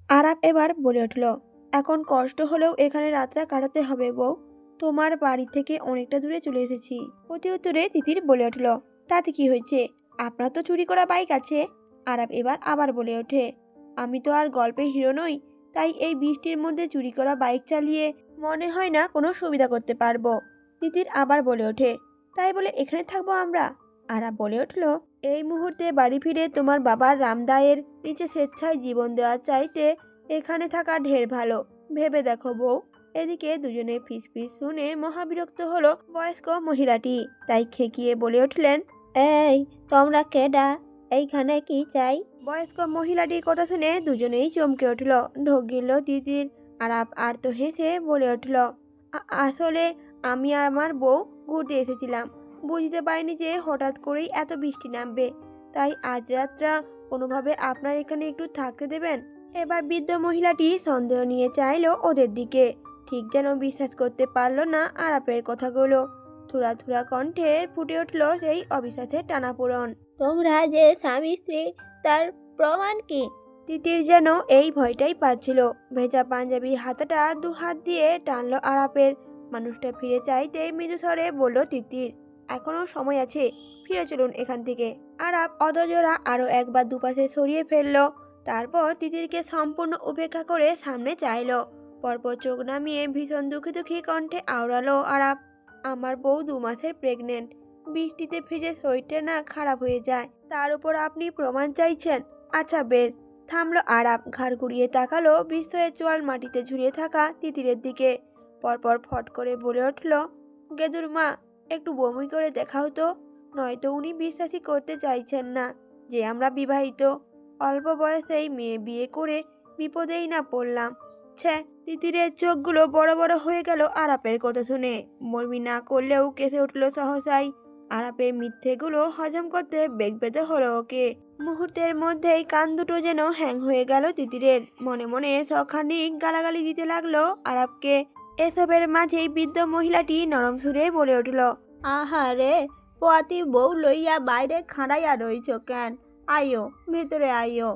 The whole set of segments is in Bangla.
আরাপ এবার বলে উঠল, এখন কষ্ট হলেও এখানে রাতটা কাটাতে হবে বউ। তোমার বাড়ি থেকে অনেকটা দূরে চলে এসেছি। প্রতি উত্তরে তিতির বলে উঠল, তাতে কি হয়েছে, আপনার তো চুরি করা বাইক আছে। আরাপ এবার আবার বলে ওঠে, আমি তো আর গল্পের হিরো নই, তাই এই বৃষ্টির মধ্যে চুরি করা বাইক চালিয়ে মনে হয় না কোনো সুবিধা করতে পারবো। তিতির আবার বলে ওঠে, তাই বলে এখানে থাকবো আমরা? আরাপ বলে উঠল, এই মুহূর্তে বাড়ি ফিরে তোমার বাবার রামদায়ের নিচে স্বেচ্ছায় জীবন দেওয়ার চাইতে এখানে থাকা ঢের ভালো। ভেবে দেখো বউ। এদিকে দুজনে ফিসফিস শুনে মহাবিরক্ত হলো বয়স্ক মহিলাটি, তাই খেকিয়ে বলে উঠলেন, এই তোমরা কেডা, এইখানে কি চাই? বয়স্ক মহিলাটির কথা শুনে দুজনেই চমকে উঠল। ঢোক গিলল তিতির। আরাপ আর তো হেসে বলে উঠল, আসলে আমি আর আমার বউ ঘুরতে এসেছিলাম, বুঝতে পারিনি যে হঠাৎ করেই এত বৃষ্টি নামবে, তাই আজ রাতটা কোনোভাবে আপনার এখানে একটু থাকতে দেবেন? এবার বৃদ্ধ মহিলাটি সন্দেহ নিয়ে চাইলো ওদের দিকে, ঠিক যেন বিশ্বাস করতে পারল না আরাপের কথাগুলো। থুরা থুরা কণ্ঠে ফুটে উঠল সেই অবিশ্বাসের টানাপোড়ন, তোমরা যে স্বামী স্ত্রী তার প্রমাণ কি? তিতির যেন এই ভয়টাই পাচ্ছিল। ভেজা পাঞ্জাবি হাতাটা দু হাত দিয়ে টানলো আরাপের। মানুষটা ফিরে চাইতে মৃদু স্বরে বলল তিতির, এখনো সময় আছে, ফিরে চলুন এখান থেকে। আরাপ অধৈর্যরা আরো একবার দুপাশে সরিয়ে ফেললো। তারপর তিতিরকে সম্পূর্ণ উপেক্ষা করে সামনে চাইলো। পরপর চোখ নামিয়ে ভীষণ দুঃখী দুঃখী কণ্ঠে আওড়ালো আরাপ, আমার বউ 2 মাসের প্রেগনেন্ট, বৃষ্টিতে ভিজে শরীরটা না খারাপ হয়ে যায়, তার উপর আপনি প্রমাণ চাইছেন? আচ্ছা বেশ। থামলো আরাপ, ঘাড় ঘুরিয়ে তাকালো বিস্ময়ে চোয়াল মাটিতে ঝুলিয়ে থাকা তিতিরের দিকে। পরপর ফট করে বলে উঠল, গেদুর মা, একটু বমি করে দেখাও তো, নয়তো উনি বিশ্বাসই করতে চাইছেন না যে আমরা বিবাহিত। অল্প বয়সেই মেয়ে বিয়ে করে বিপদেই না পড়লাম। ছে। তিতিরের চোখগুলো বড় বড় হয়ে গেল আরাপের কথা শুনে। বমি না করলেও কেসে উঠল সহসাই। আরাপের মিথ্যেগুলো হজম করতে বেগ পেতে হলো ওকে। মুহূর্তের মধ্যেই কান দুটো যেন হ্যাং হয়ে গেল তিতিরের। মনে মনে সখানিক গালাগালি দিতে লাগলো আরাপকে। এসবের মাঝেই বৃদ্ধ মহিলাটি নরম সুরে বলে উঠল, আহারে, পোয়াতি বউ লইয়া বাইরে খাড়াইয়া রইছ কেন? আইও, ভেতরে আইও।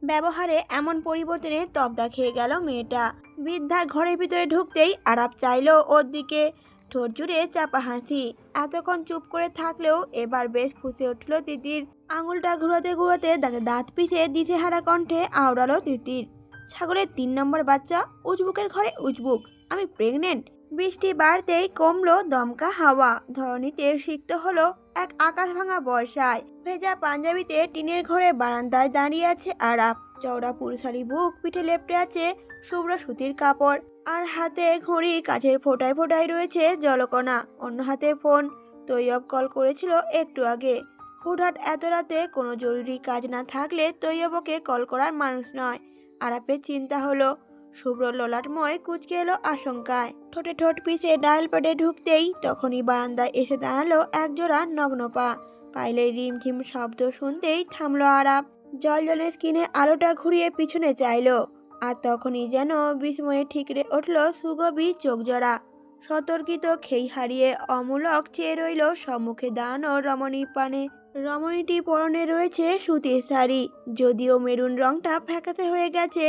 ব্যবহারে এমন পরিবর্তনে তবদা খেয়ে গেল মেয়েটা। বৃদ্ধার ঘরের ভিতরে ঢুকতেই আরাপ চাইলো ওর দিকে, ঠোঁট জুড়ে চাপা হাসি। এতক্ষণ চুপ করে থাকলেও এবার বেশ ফুঁসে উঠল তিতির। আঙুলটা ঘুরাতে ঘুরাতে দাঁতে দাঁত পিষে দিশেহারা কণ্ঠে আওড়ালো তিতির, ছাগলের 3 নম্বর বাচ্চা, উজবুকের ঘরে উজবুক, আমি প্রেগনেন্ট। বৃষ্টি বাড়তেই কমলো দমকা হাওয়া। ধরণীতে সিক্ত হলো এক আকাশ ভাঙা বর্ষায়। ভেজা পাঞ্জাবিতে টিনের ঘরে বারান্দায় দাঁড়িয়ে আছে আরাপ। চওড়া পুরুষালী বুক, পিঠে লেপটে আছে শুভ্র সুতির কাপড়, আর হাতে ঘড়ির কাছের ফোটায় ফোটায় রয়েছে জলকণা। অন্য হাতে ফোন। তৈয়ব কল করেছিল একটু আগে। হুটহাট এত রাতে কোনো জরুরি কাজ না থাকলে তৈয়বকে কল করার মানুষ নয়। আরাপের চিন্তা হলো। শুভ্র ললাটময় কুচকে এলো আশঙ্কায়। ঠোঁটে ঠোঁট পিষে ডায়াল প্যাডে ঢুকতেই তখনই বারান্দায় এসে দাঁড়ালো একজোড়া নগ্ন পা। পাইলে রিমঝিম শব্দ শুনতেই থামলো আরাপ। জলজলে স্কিনে আলোটা ঘুরিয়ে পিছনে চাইলো। আর তখনই যেন বিস্ময়ে ঠিকরে উঠল সুগভীর চোখজোড়া। সতর্কিত খেই হারিয়ে অমূলক চেয়ে রইল সম্মুখে দাঁড়ানো রমণীর পানে। রমণীটি পরনে রয়েছে সুতির শাড়ি, যদিও মেরুন রংটা ফ্যাকাশে হয়ে গেছে।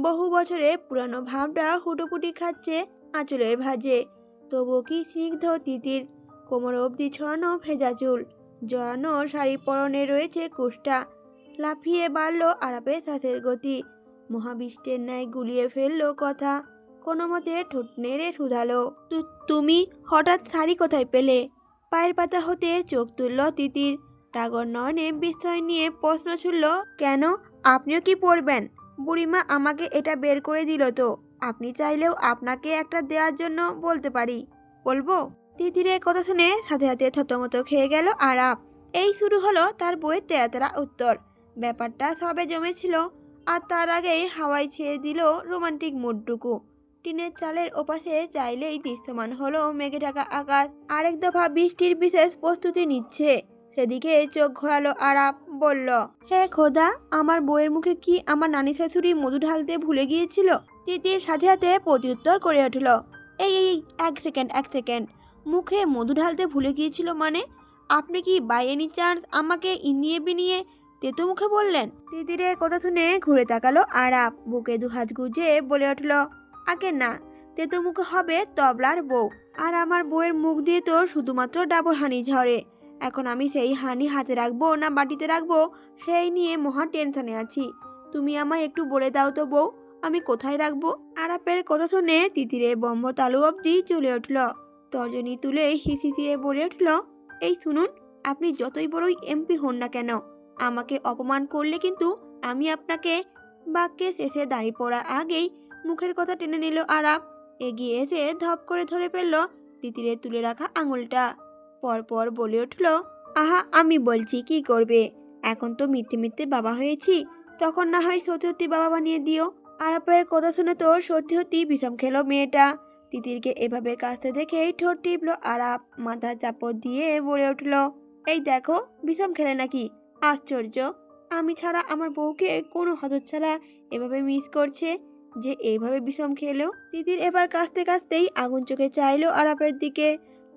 বহু বছরে পুরানো ভাবটা হুটোপুটি খাচ্ছে আঁচলের ভাঁজে। তবুও কি স্নিগ্ধ তিতির। কোমর অবধি ছড়ানো ভেজা চুল, জড়ানো শাড়ি পরনে রয়েছে কুষ্টা। লাফিয়ে বাড়ল আরাপের শ্বাসের গতি। মহাবিষ্টের ন্যায় গুলিয়ে ফেললো কথা। কোনো মতে ঠোঁট নেড়ে শুধালো, তুমি হঠাৎ শাড়ি কোথায় পেলে? পায়ের পাতা হতে চোখ তুলল তিতির। টাগর নয়নে বিস্ময় নিয়ে প্রশ্ন ছুড়ল, কেন, আপনিও কি পরবেন? বুড়িমা আমাকে এটা বের করে দিল তো, আপনি চাইলেও আপনাকে একটা দেওয়ার জন্য বলতে পারি, বলবো? তিতিরের কথা শুনে সাথে সাথে থতমত খেয়ে গেল আরাপ। এই শুরু হলো তার বইয়ের তেরা তেরা উত্তর। ব্যাপারটা সবে জমেছিল, আর তার আগেই হাওয়ায় ছেড়ে দিল রোমান্টিক মুডটুকু। টিনের চালের ওপাশে চাইলেই দৃশ্যমান হলো মেঘে ঢাকা আকাশ। আরেক দফা বৃষ্টির বিশেষ প্রস্তুতি নিচ্ছে। সেদিকে চোখ ঘোরালো আরাপ, বলল, হে খোদা, আমার বউয়ের মুখে কি আমার নানি শাশুড়ি মধু ঢালতে ভুলে গিয়েছিল? তিতির সাথে সাথে প্রত্যুত্তর করে উঠল, এই এই এই, এক সেকেন্ড এক সেকেন্ড, মুখে মধু ঢালতে ভুলে গিয়েছিল মানে? আপনি কি বাই এনি চান্স আমাকে ইনিয়ে বিনিয়ে তেতো মুখে বললেন। তিতিরের কথা শুনে ঘুরে তাকালো আরাপ, বুকে দুহাত গুজে বলে উঠল, আগে না, তেতো মুখে হবে তবলার বউ, আর আমার বউয়ের মুখ দিয়ে তো শুধুমাত্র ডাবর হানি ঝরে। এখন আমি সেই হানি হাতে রাখবো না বাটিতে রাখবো সেই নিয়ে মহা টেনশনে আছি। তুমি আমায় একটু বলে দাও তো বউ, আমি কোথায় রাখবো? আরাপের কথা শুনে তিতিরে বম্ব তালু অব্দি চলে উঠল। তর্জনী তুলে হিসিয়ে বলে উঠল, এই শুনুন, আপনি যতই বড়ই এমপি হন না কেন, আমাকে অপমান করলে কিন্তু আমি আপনাকে। বাক্যে শেষে দাঁড়িয়ে পড়ার আগেই মুখের কথা টেনে নিল আরাপ। এগিয়ে এসে ধপ করে ধরে ফেলল তিতিরে তুলে রাখা আঙুলটা। পরপর বলে উঠল, আহা, আমি বলছি কি করবে? এখন তো মিথ্যে মিথ্যে বাবা হয়েছি, তখন না হয় সত্যি সত্যি বাবা বানিয়ে দিও। আরাপের কথা শুনে তো সত্যি সত্যি বিষম খেলো মেয়েটা। তিতিরকে এভাবে কাছতে দেখেই ঠোঁট টিপল আরাপ, মাথা চাপড় দিয়ে বলে উঠল, এই দেখো, বিষম খেলে নাকি? আশ্চর্য, আমি ছাড়া আমার বউকে কোনো হতচ্ছাড়া এভাবে মিস করছে যে এইভাবে বিষম খেলো। তিতির এবার কাছতে কাছতেই আগুন চোখে চাইলো আরাপের দিকে,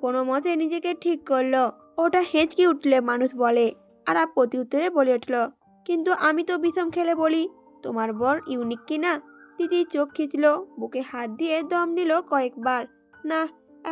কোনো মতে নিজেকে ঠিক করলো। ওটা হেঁচকি উঠলে মানুষ বলে। আরাপ প্রতি উত্তরে বলে উঠল, কিন্তু আমি তো বিষম খেলে বলি, তোমার বর ইউনিক কিনা? তিতির চোখ খিচল, বুকে হাত দিয়ে দম নিল কয়েকবার। না,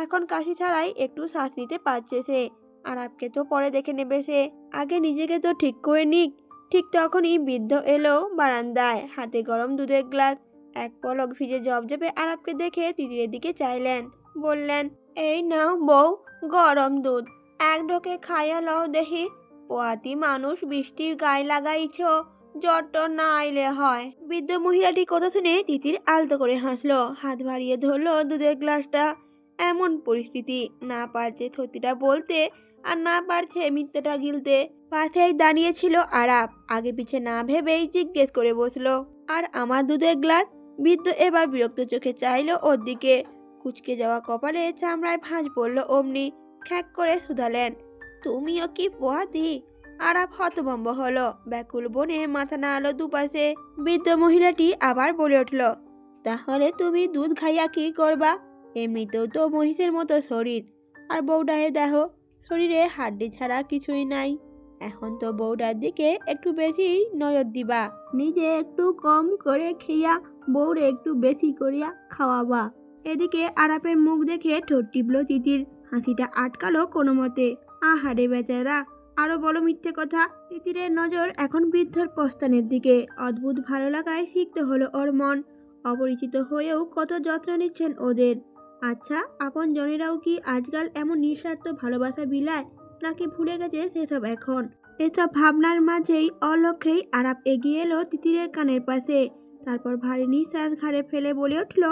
এখন কাশি ছাড়াই একটু শ্বাস নিতে পারছে সে। আরাপকে তো পরে দেখে নেবে সে, আগে নিজেকে তো ঠিক করে নিক। ঠিক তখনই বৃদ্ধ এলো বারান্দায়, হাতে গরম দুধের গ্লাস। এক পলক ভিজে জবজবে আরাপকে দেখে তিতিরের দিকে চাইলেন, বললেন, এই নাও বউ, গরম দুধ, এক ঢোকে খাইয়া লও দেখি। পোয়াতি মানুষ বৃষ্টির গায়ে লাগাইছ, জ্বর টর না আইলে হয়। বৃদ্ধ মহিলাটি কথা শুনে তিতির আলতো করে হাসলো, হাত বাড়িয়ে ধরলো দুধের গ্লাসটা। এমন পরিস্থিতি, না পারছে সত্যিটা বলতে আর না পারছে মিথ্যাটা গিলতে। পাশেই দাঁড়িয়েছিল আরাপ, আগে পিছে না ভেবেই জিজ্ঞেস করে বসলো, আর আমার দুধের গ্লাস? বৃদ্ধ এবার বিরক্ত চোখে চাইলো ওর দিকে। কুচকে যাওয়া কপালে চামড়ায় ভাঁজ পড়লো অমনি। খ্যাক করে শুধালেন, তুমিও কি পোহাতি? আরাপ হতভম্ব হলো, ব্যাকুল বনে মাথা নাড়ালো দুপাশে। বৃদ্ধ মহিলাটি আবার বলে উঠল, তাহলে তুমি দুধ খাইয়া কি করবা? এমনিতেও তো মহিষের মতো শরীর, আর বউডাহে দেহ, শরীরে হাড্ডি ছাড়া কিছুই নাই। এখন তো বউটার দিকে একটু বেশি নজর দিবা, নিজে একটু কম করে খেয়া বউরে একটু বেশি করিয়া খাওয়াবা। এদিকে আরাপের মুখ দেখে ঠোঁট টিপল তিতির, হাসিটা আটকালো কোনো মতে। আহারে বেচারা, আরো বড় মিথ্যে কথা। তিতিরের নজর এখন বৃদ্ধর প্রস্থানের দিকে। অদ্ভুত ভালো লাগায় সিক্ত হলো ওর মন। অপরিচিত হয়েও কত যত্ন নিচ্ছেন ওদের। আচ্ছা, আপন জনেরাও কি আজকাল এমন নিঃস্বার্থ ভালোবাসা বিলায়, নাকি ভুলে গেছে সেসব এখন? এসব ভাবনার মাঝেই অলক্ষেই আরাপ এগিয়ে এলো তিতিরের কানের পাশে। তারপর ভারী নিঃশ্বাস ঘাড়ে ফেলে বলে উঠল,